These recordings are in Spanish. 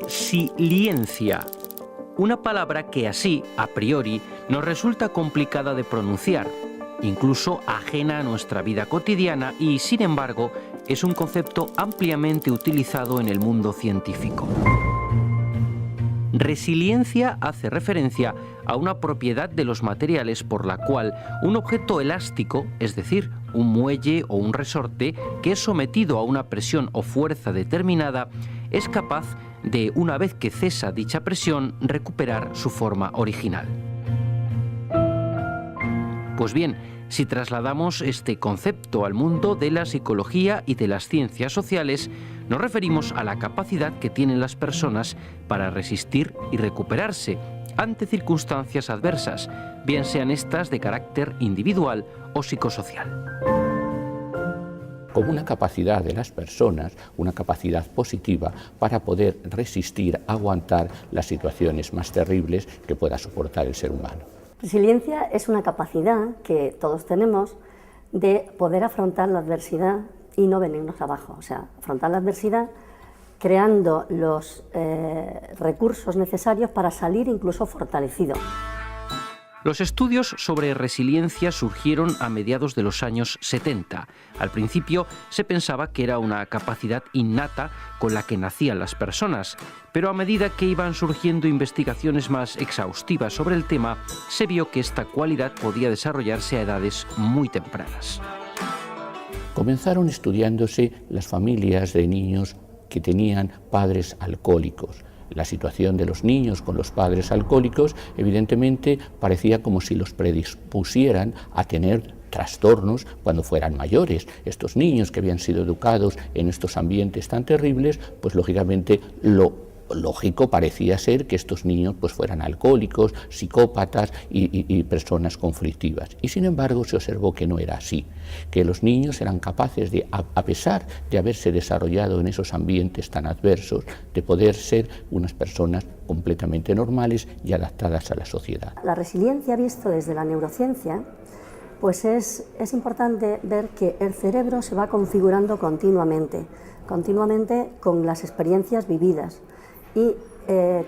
Resiliencia. Una palabra que así, a priori, nos resulta complicada de pronunciar, incluso ajena a nuestra vida cotidiana y, sin embargo, es un concepto ampliamente utilizado en el mundo científico. Resiliencia hace referencia a una propiedad de los materiales por la cual un objeto elástico, es decir, un muelle o un resorte, que es sometido a una presión o fuerza determinada, es capaz de, una vez que cesa dicha presión, recuperar su forma original. Pues bien, si trasladamos este concepto al mundo de la psicología y de las ciencias sociales, nos referimos a la capacidad que tienen las personas para resistir y recuperarse ante circunstancias adversas, bien sean estas de carácter individual o psicosocial. Como una capacidad de las personas, una capacidad positiva para poder resistir, aguantar las situaciones más terribles que pueda soportar el ser humano. Resiliencia es una capacidad que todos tenemos de poder afrontar la adversidad y no venirnos abajo, o sea, afrontar la adversidad creando los recursos necesarios para salir incluso fortalecido. Los estudios sobre resiliencia surgieron a mediados de los años 70. Al principio se pensaba que era una capacidad innata con la que nacían las personas, pero a medida que iban surgiendo investigaciones más exhaustivas sobre el tema, se vio que esta cualidad podía desarrollarse a edades muy tempranas. Comenzaron estudiándose las familias de niños que tenían padres alcohólicos. La situación de los niños con los padres alcohólicos evidentemente parecía como si los predispusieran a tener trastornos cuando fueran mayores. Estos niños que habían sido educados en estos ambientes tan terribles, pues lógicamente lo lógico parecía ser que estos niños pues fueran alcohólicos, psicópatas y personas conflictivas. Y sin embargo se observó que no era así, que los niños eran capaces de, a pesar de haberse desarrollado en esos ambientes tan adversos, de poder ser unas personas completamente normales y adaptadas a la sociedad. La resiliencia, visto desde la neurociencia, pues es importante ver que el cerebro se va configurando continuamente con las experiencias vividas. Y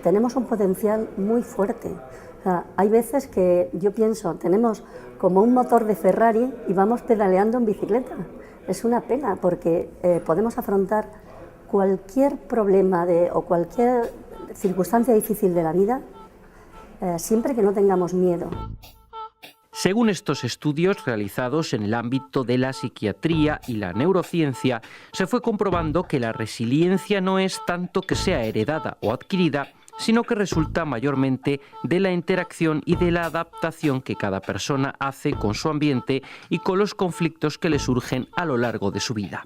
tenemos un potencial muy fuerte. O sea, hay veces que yo pienso, tenemos como un motor de Ferrari y vamos pedaleando en bicicleta. Es una pena porque podemos afrontar cualquier problema o cualquier circunstancia difícil de la vida siempre que no tengamos miedo. Según estos estudios realizados en el ámbito de la psiquiatría y la neurociencia, se fue comprobando que la resiliencia no es tanto que sea heredada o adquirida, sino que resulta mayormente de la interacción y de la adaptación que cada persona hace con su ambiente y con los conflictos que le surgen a lo largo de su vida.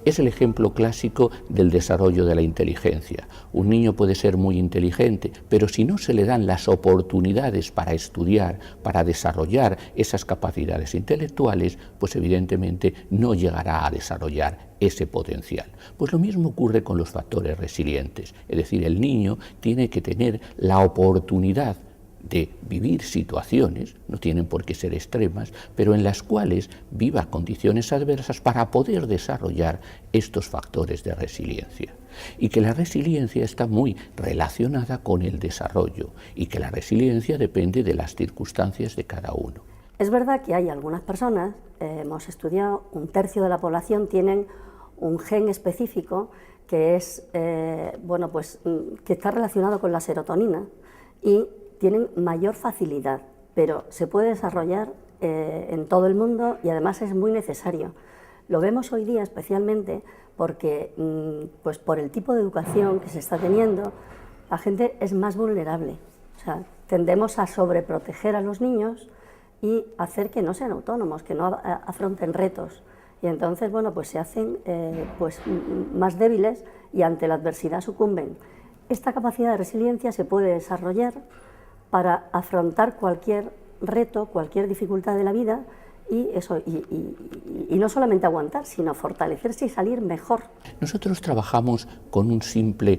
Es el ejemplo clásico del desarrollo de la inteligencia. Un niño puede ser muy inteligente, pero si no se le dan las oportunidades para estudiar, para desarrollar esas capacidades intelectuales, pues evidentemente no llegará a desarrollar ese potencial. Pues lo mismo ocurre con los factores resilientes, es decir, el niño tiene que tener la oportunidad de vivir situaciones, no tienen por qué ser extremas, pero en las cuales viva condiciones adversas para poder desarrollar estos factores de resiliencia. Y que la resiliencia está muy relacionada con el desarrollo y que la resiliencia depende de las circunstancias de cada uno. Es verdad que hay algunas personas, hemos estudiado, 1/3 de la población tienen un gen específico que es, que está relacionado con la serotonina y tienen mayor facilidad, pero se puede desarrollar en todo el mundo y además es muy necesario. Lo vemos hoy día especialmente porque, pues por el tipo de educación que se está teniendo, la gente es más vulnerable. O sea, tendemos a sobreproteger a los niños y hacer que no sean autónomos, que no afronten retos. Y entonces, bueno, pues se hacen más débiles y ante la adversidad sucumben. Esta capacidad de resiliencia se puede desarrollar para afrontar cualquier reto, cualquier dificultad de la vida y no solamente aguantar, sino fortalecerse y salir mejor. Nosotros trabajamos con un simple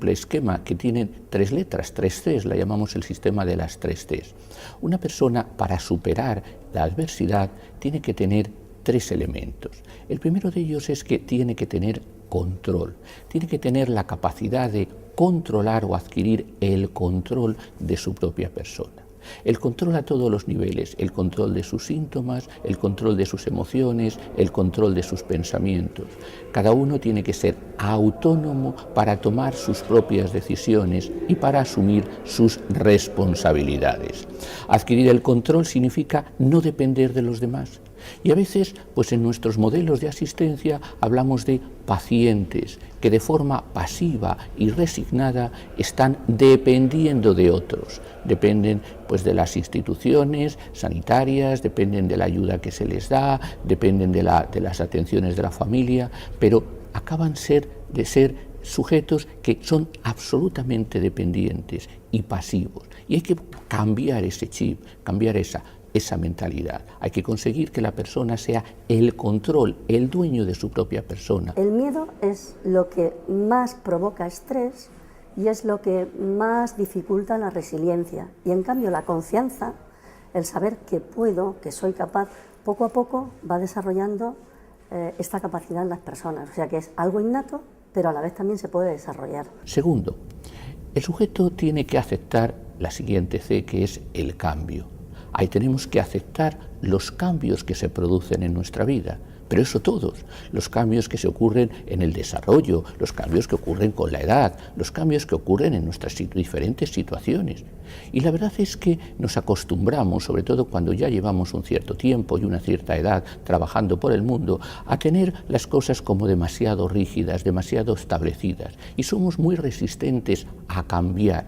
esquema que tiene 3 letras, 3 Cs, la llamamos el sistema de las 3 Cs. Una persona para superar la adversidad tiene que tener 3 elementos. El primero de ellos es que tiene que tener control. Tiene que tener la capacidad de controlar o adquirir el control de su propia persona. El control a todos los niveles, el control de sus síntomas, el control de sus emociones, el control de sus pensamientos. Cada uno tiene que ser autónomo para tomar sus propias decisiones y para asumir sus responsabilidades. Adquirir el control significa no depender de los demás. Y a veces, pues en nuestros modelos de asistencia hablamos de pacientes que de forma pasiva y resignada están dependiendo de otros. Dependen pues de las instituciones sanitarias, dependen de la ayuda que se les da, dependen de las atenciones de la familia, pero acaban de ser sujetos que son absolutamente dependientes y pasivos. Y hay que cambiar ese chip, cambiar esa mentalidad. Hay que conseguir que la persona sea el control, el dueño de su propia persona. El miedo es lo que más provoca estrés y es lo que más dificulta la resiliencia. Y en cambio la confianza, el saber que puedo, que soy capaz, poco a poco va desarrollando esta capacidad en las personas. O sea que es algo innato, pero a la vez también se puede desarrollar. Segundo, el sujeto tiene que aceptar la siguiente C, que es el cambio. Ahí tenemos que aceptar los cambios que se producen en nuestra vida, pero eso todos, los cambios que se ocurren en el desarrollo, los cambios que ocurren con la edad, los cambios que ocurren en nuestras diferentes situaciones. Y la verdad es que nos acostumbramos, sobre todo cuando ya llevamos un cierto tiempo y una cierta edad trabajando por el mundo, a tener las cosas como demasiado rígidas, demasiado establecidas, y somos muy resistentes a cambiar.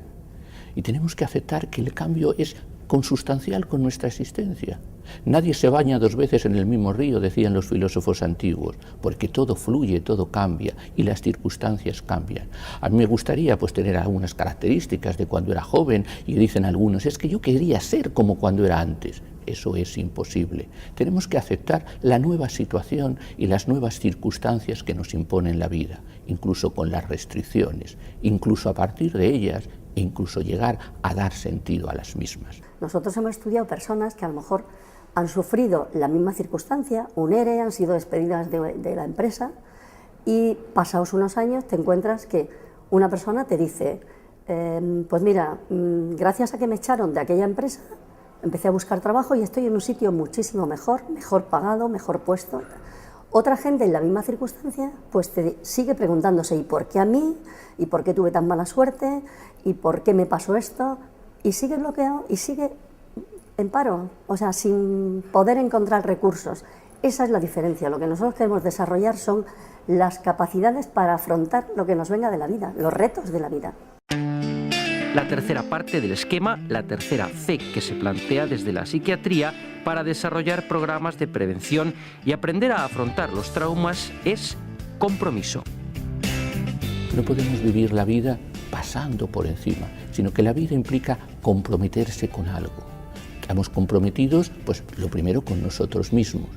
Y tenemos que aceptar que el cambio es consustancial con nuestra existencia. Nadie se baña dos veces en el mismo río, decían los filósofos antiguos, porque todo fluye, todo cambia y las circunstancias cambian. A mí me gustaría pues tener algunas características de cuando era joven y dicen algunos, es que yo quería ser como cuando era antes. Eso es imposible. Tenemos que aceptar la nueva situación y las nuevas circunstancias que nos imponen la vida, incluso con las restricciones, incluso a partir de ellas, e incluso llegar a dar sentido a las mismas. Nosotros hemos estudiado personas que a lo mejor han sufrido la misma circunstancia, un ERE, han sido despedidas de la empresa y pasados unos años te encuentras que una persona te dice, pues mira, gracias a que me echaron de aquella empresa, empecé a buscar trabajo y estoy en un sitio muchísimo mejor pagado, mejor puesto. Otra gente en la misma circunstancia pues te sigue preguntándose ¿y por qué a mí? ¿Y por qué tuve tan mala suerte? ¿Y por qué me pasó esto? Y sigue bloqueado y sigue en paro, o sea, sin poder encontrar recursos. Esa es la diferencia. Lo que nosotros queremos desarrollar son las capacidades para afrontar lo que nos venga de la vida, los retos de la vida. La tercera parte del esquema, la tercera C que se plantea desde la psiquiatría para desarrollar programas de prevención y aprender a afrontar los traumas es compromiso. No podemos vivir la vida pasando por encima, sino que la vida implica comprometerse con algo. Estamos comprometidos, pues lo primero con nosotros mismos.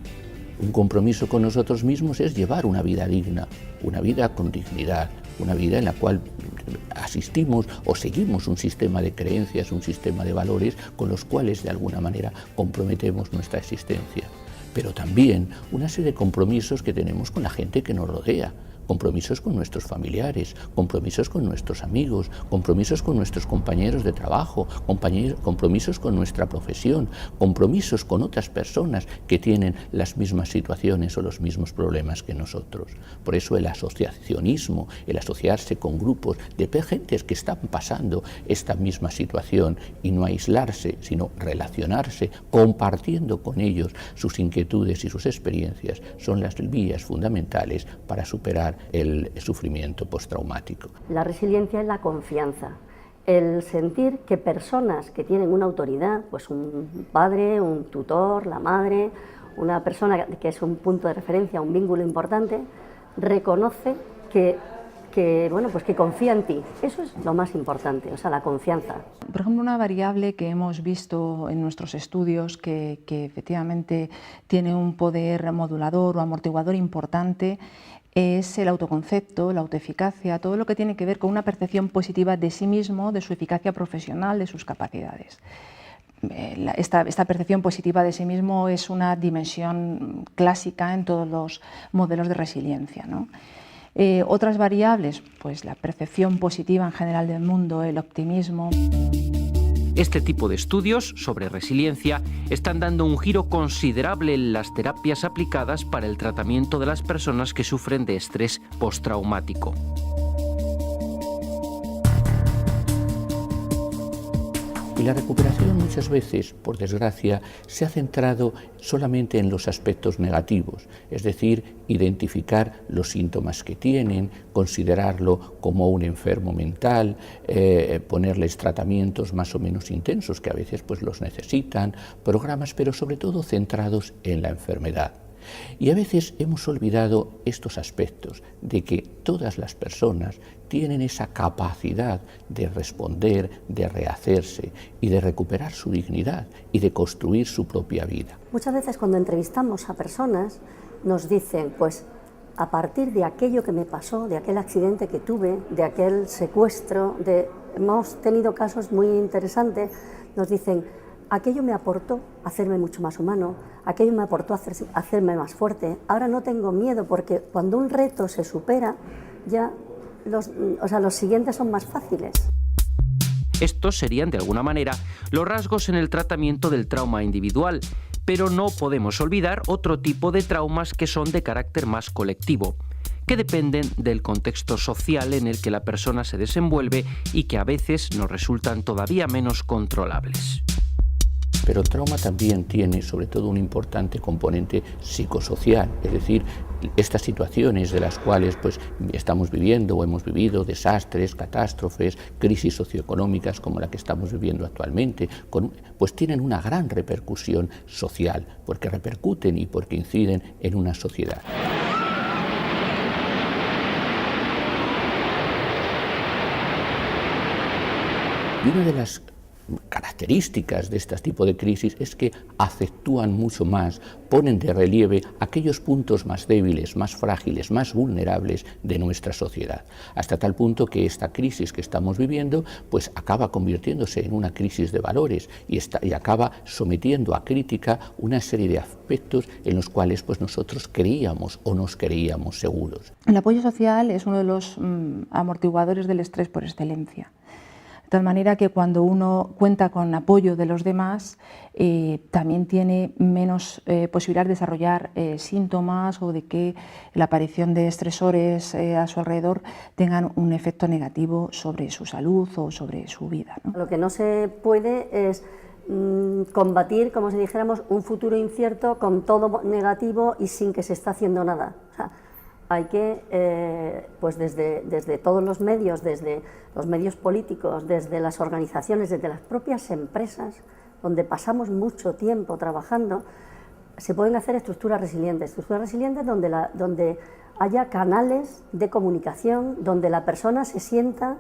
Un compromiso con nosotros mismos es llevar una vida digna, una vida con dignidad, una vida en la cual asistimos o seguimos un sistema de creencias, un sistema de valores con los cuales de alguna manera comprometemos nuestra existencia. Pero también una serie de compromisos que tenemos con la gente que nos rodea. Compromisos con nuestros familiares, compromisos con nuestros amigos, compromisos con nuestros compañeros de trabajo, compromisos con nuestra profesión, compromisos con otras personas que tienen las mismas situaciones o los mismos problemas que nosotros. Por eso el asociacionismo, el asociarse con grupos de gentes que están pasando esta misma situación y no aislarse, sino relacionarse, compartiendo con ellos sus inquietudes y sus experiencias, son las vías fundamentales para superar el sufrimiento postraumático. La resiliencia es la confianza, el sentir que personas que tienen una autoridad, pues un padre, un tutor, la madre, una persona que es un punto de referencia, un vínculo importante, reconoce que confía en ti. Eso es lo más importante, o sea, la confianza. Por ejemplo, una variable que hemos visto en nuestros estudios que efectivamente tiene un poder modulador o amortiguador importante es el autoconcepto, la autoeficacia, todo lo que tiene que ver con una percepción positiva de sí mismo, de su eficacia profesional, de sus capacidades. Esta percepción positiva de sí mismo es una dimensión clásica en todos los modelos de resiliencia, ¿no? Otras variables, pues la percepción positiva en general del mundo, el optimismo. Este tipo de estudios sobre resiliencia están dando un giro considerable en las terapias aplicadas para el tratamiento de las personas que sufren de estrés postraumático. Y la recuperación muchas veces, por desgracia, se ha centrado solamente en los aspectos negativos, es decir, identificar los síntomas que tienen, considerarlo como un enfermo mental, ponerles tratamientos más o menos intensos que a veces pues los necesitan, programas, pero sobre todo centrados en la enfermedad. Y a veces hemos olvidado estos aspectos de que todas las personas tienen esa capacidad de responder, de rehacerse y de recuperar su dignidad y de construir su propia vida. Muchas veces cuando entrevistamos a personas nos dicen, pues a partir de aquello que me pasó, de aquel accidente que tuve, de aquel secuestro, hemos tenido casos muy interesantes, nos dicen, aquello me aportó a hacerme mucho más humano, aquello me aportó a hacerme más fuerte. Ahora no tengo miedo porque cuando un reto se supera, ya los siguientes son más fáciles. Estos serían, de alguna manera, los rasgos en el tratamiento del trauma individual, pero no podemos olvidar otro tipo de traumas que son de carácter más colectivo, que dependen del contexto social en el que la persona se desenvuelve y que a veces nos resultan todavía menos controlables. Pero el trauma también tiene sobre todo un importante componente psicosocial, es decir, estas situaciones de las cuales pues, estamos viviendo o hemos vivido, desastres, catástrofes, crisis socioeconómicas como la que estamos viviendo actualmente, pues tienen una gran repercusión social, porque repercuten y porque inciden en una sociedad. Y una de las características de este tipo de crisis es que acentúan mucho más, ponen de relieve aquellos puntos más débiles, más frágiles, más vulnerables de nuestra sociedad, hasta tal punto que esta crisis que estamos viviendo pues acaba convirtiéndose en una crisis de valores y acaba sometiendo a crítica una serie de aspectos en los cuales pues nosotros creíamos o nos creíamos seguros. El apoyo social es uno de los amortiguadores del estrés por excelencia. De tal manera que cuando uno cuenta con apoyo de los demás, también tiene menos posibilidad de desarrollar síntomas o de que la aparición de estresores a su alrededor tengan un efecto negativo sobre su salud o sobre su vida, ¿no? Lo que no se puede es combatir, como si dijéramos, un futuro incierto con todo negativo y sin que se esté haciendo nada. O sea, hay que, pues desde todos los medios, desde los medios políticos, desde las organizaciones, desde las propias empresas, donde pasamos mucho tiempo trabajando, se pueden hacer estructuras resilientes donde haya canales de comunicación, donde la persona se sienta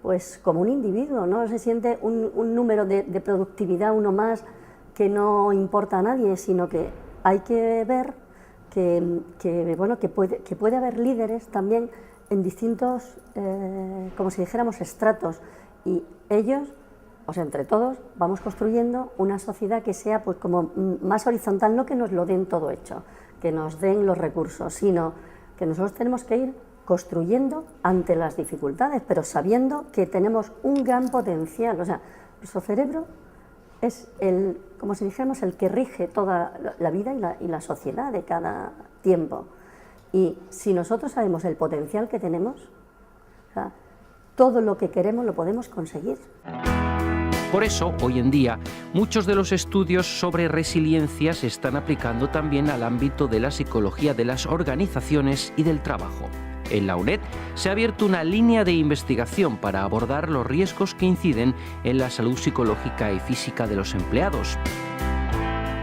pues como un individuo, no se siente un número de productividad, uno más, que no importa a nadie, sino que hay que ver que puede haber líderes también en distintos, como si dijéramos, estratos, y ellos, o sea, entre todos, vamos construyendo una sociedad que sea pues como más horizontal, no que nos lo den todo hecho, que nos den los recursos, sino que nosotros tenemos que ir construyendo ante las dificultades, pero sabiendo que tenemos un gran potencial. O sea, nuestro cerebro es como si dijéramos, el que rige toda la vida y la sociedad de cada tiempo. Y si nosotros sabemos el potencial que tenemos, o sea, todo lo que queremos lo podemos conseguir. Por eso, hoy en día, muchos de los estudios sobre resiliencia se están aplicando también al ámbito de la psicología de las organizaciones y del trabajo. En la UNED se ha abierto una línea de investigación para abordar los riesgos que inciden en la salud psicológica y física de los empleados.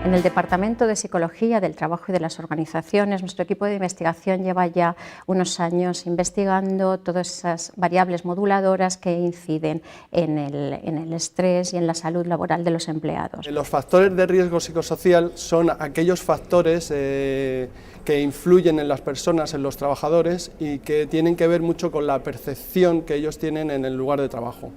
En el Departamento de Psicología del Trabajo y de las Organizaciones, nuestro equipo de investigación lleva ya unos años investigando todas esas variables moduladoras que inciden en el estrés y en la salud laboral de los empleados. Los factores de riesgo psicosocial son aquellos factores que influyen en las personas, en los trabajadores, y que tienen que ver mucho con la percepción que ellos tienen en el lugar de trabajo.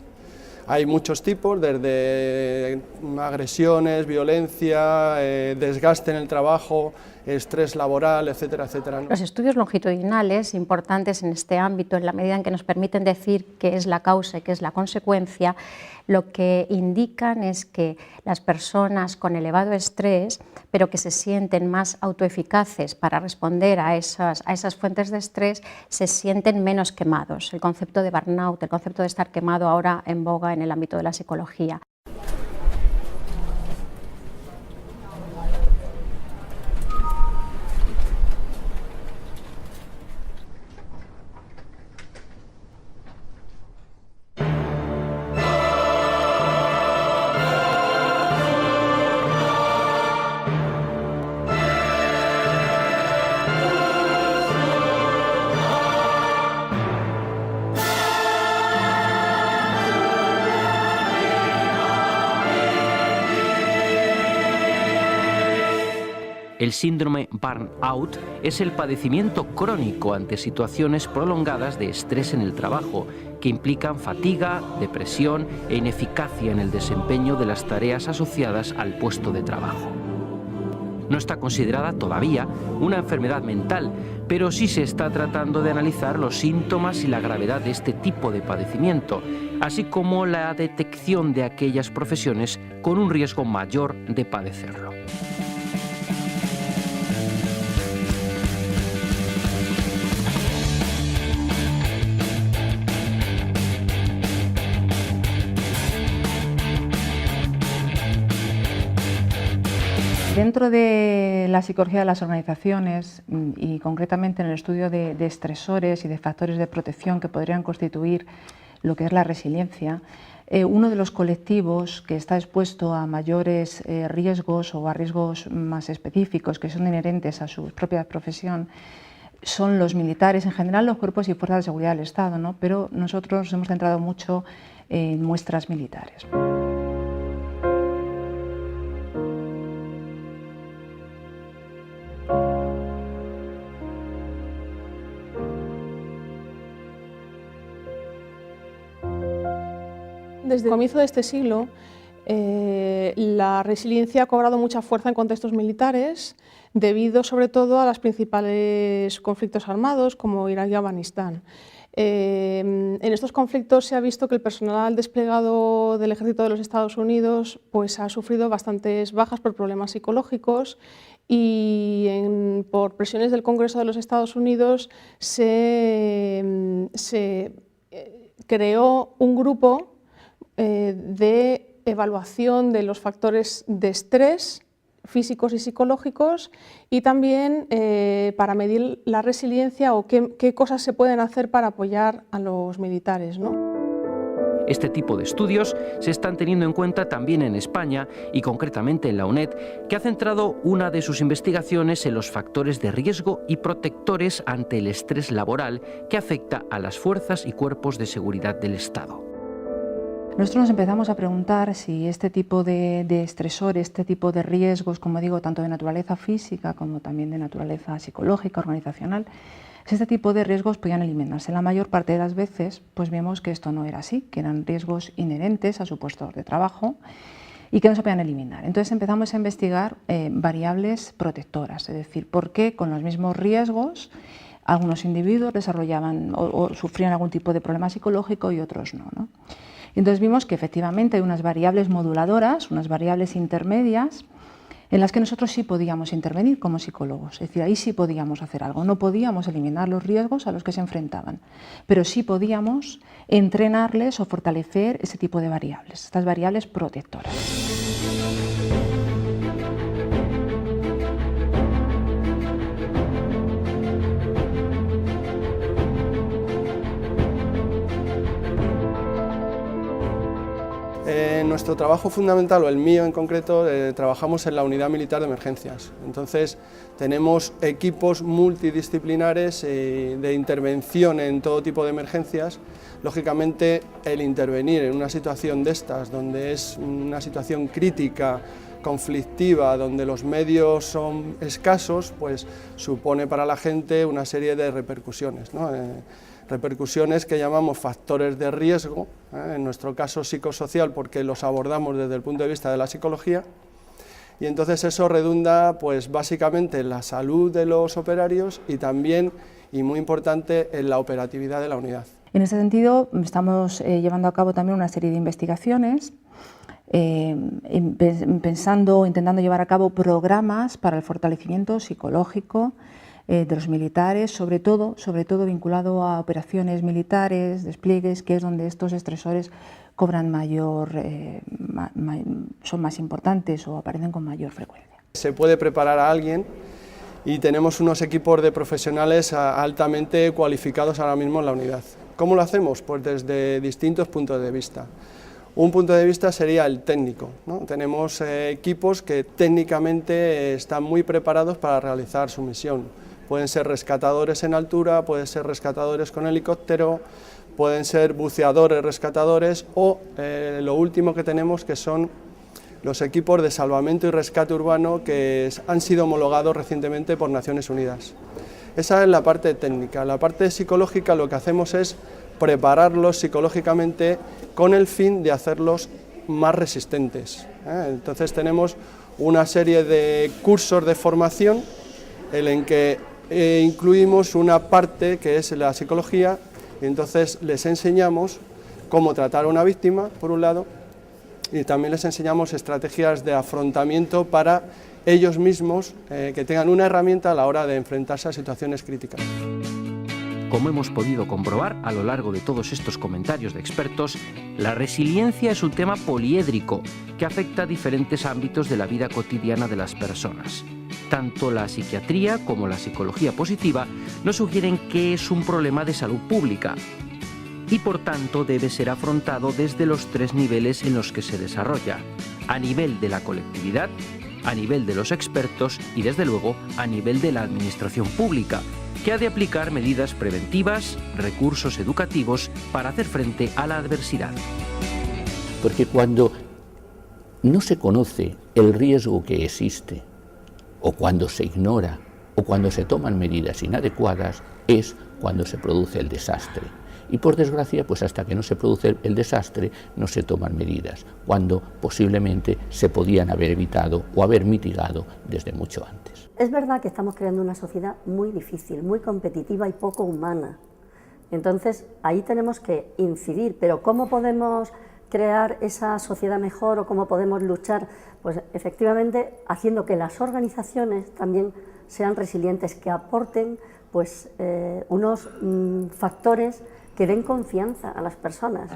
Hay muchos tipos, desde agresiones, violencia, desgaste en el trabajo, estrés laboral, etcétera, etcétera, ¿no? Los estudios longitudinales, importantes en este ámbito, en la medida en que nos permiten decir qué es la causa y qué es la consecuencia, lo que indican es que las personas con elevado estrés, pero que se sienten más autoeficaces para responder a esas fuentes de estrés, se sienten menos quemados. El concepto de burnout, el concepto de estar quemado, ahora en boga en el ámbito de la psicología. El síndrome burnout es el padecimiento crónico ante situaciones prolongadas de estrés en el trabajo, que implican fatiga, depresión e ineficacia en el desempeño de las tareas asociadas al puesto de trabajo. No está considerada todavía una enfermedad mental, pero sí se está tratando de analizar los síntomas y la gravedad de este tipo de padecimiento, así como la detección de aquellas profesiones con un riesgo mayor de padecerlo. Dentro de la psicología de las organizaciones y concretamente en el estudio de estresores y de factores de protección que podrían constituir lo que es la resiliencia, uno de los colectivos que está expuesto a mayores riesgos o a riesgos más específicos que son inherentes a su propia profesión son los militares, en general los cuerpos y fuerzas de seguridad del Estado, ¿no? Pero nosotros nos hemos centrado mucho en muestras militares. Desde el comienzo de este siglo, la resiliencia ha cobrado mucha fuerza en contextos militares, debido sobre todo a los principales conflictos armados como Irak y Afganistán. En estos conflictos se ha visto que el personal desplegado del ejército de los Estados Unidos pues, ha sufrido bastantes bajas por problemas psicológicos y por presiones del Congreso de los Estados Unidos se creó un grupo de evaluación de los factores de estrés físicos y psicológicos y también para medir la resiliencia o qué cosas se pueden hacer para apoyar a los militares, ¿no? Este tipo de estudios se están teniendo en cuenta también en España y concretamente en la UNED, que ha centrado una de sus investigaciones en los factores de riesgo y protectores ante el estrés laboral que afecta a las fuerzas y cuerpos de seguridad del Estado. Nosotros nos empezamos a preguntar si este tipo de estresores, este tipo de riesgos, como digo, tanto de naturaleza física como también de naturaleza psicológica, organizacional, si este tipo de riesgos podían eliminarse. La mayor parte de las veces pues vimos que esto no era así, que eran riesgos inherentes a su puesto de trabajo y que no se podían eliminar. Entonces empezamos a investigar variables protectoras, es decir, por qué con los mismos riesgos algunos individuos desarrollaban o sufrían algún tipo de problema psicológico y otros no, ¿no? Entonces vimos que efectivamente hay unas variables moduladoras, unas variables intermedias, en las que nosotros sí podíamos intervenir como psicólogos, es decir, ahí sí podíamos hacer algo, no podíamos eliminar los riesgos a los que se enfrentaban, pero sí podíamos entrenarles o fortalecer ese tipo de variables, estas variables protectoras. En nuestro trabajo fundamental, o el mío en concreto, trabajamos en la Unidad Militar de Emergencias. Entonces tenemos equipos multidisciplinares de intervención en todo tipo de emergencias. Lógicamente el intervenir en una situación de estas, donde es una situación crítica, conflictiva, donde los medios son escasos, pues supone para la gente una serie de repercusiones, ¿no? Repercusiones que llamamos factores de riesgo, en nuestro caso psicosocial porque los abordamos desde el punto de vista de la psicología, y entonces eso redunda pues básicamente en la salud de los operarios y también, y muy importante, en la operatividad de la unidad. En ese sentido, estamos llevando a cabo también una serie de investigaciones, intentando llevar a cabo programas para el fortalecimiento psicológico de los militares, sobre todo vinculado a operaciones militares, despliegues, que es donde estos estresores cobran son más importantes o aparecen con mayor frecuencia. Se puede preparar a alguien y tenemos unos equipos de profesionales altamente cualificados ahora mismo en la unidad. ¿Cómo lo hacemos? Pues desde distintos puntos de vista. Un punto de vista sería el técnico, ¿no? Tenemos equipos que técnicamente están muy preparados para realizar su misión. Pueden ser rescatadores en altura, pueden ser rescatadores con helicóptero, pueden ser buceadores rescatadores o lo último que tenemos, que son los equipos de salvamento y rescate urbano que han sido homologados recientemente por Naciones Unidas. Esa es la parte técnica. La parte psicológica lo que hacemos es prepararlos psicológicamente con el fin de hacerlos más resistentes. Entonces tenemos una serie de cursos de formación en que incluimos una parte que es la psicología, y entonces les enseñamos cómo tratar a una víctima, por un lado, y también les enseñamos estrategias de afrontamiento para ellos mismos, que tengan una herramienta a la hora de enfrentarse a situaciones críticas. Como hemos podido comprobar a lo largo de todos estos comentarios de expertos, la resiliencia es un tema poliédrico que afecta a diferentes ámbitos de la vida cotidiana de las personas. Tanto la psiquiatría como la psicología positiva nos sugieren que es un problema de salud pública y por tanto debe ser afrontado desde los tres niveles en los que se desarrolla: a nivel de la colectividad, a nivel de los expertos y desde luego a nivel de la administración pública, que ha de aplicar medidas preventivas, recursos educativos para hacer frente a la adversidad. Porque cuando no se conoce el riesgo que existe, o cuando se ignora, o cuando se toman medidas inadecuadas, es cuando se produce el desastre. Y por desgracia, pues hasta que no se produce el desastre, no se toman medidas, cuando posiblemente se podían haber evitado o haber mitigado desde mucho antes. Es verdad que estamos creando una sociedad muy difícil, muy competitiva y poco humana. Entonces, ahí tenemos que incidir, pero ¿cómo podemos crear esa sociedad mejor o cómo podemos luchar? Pues efectivamente haciendo que las organizaciones también sean resilientes, que aporten pues, unos factores que den confianza a las personas.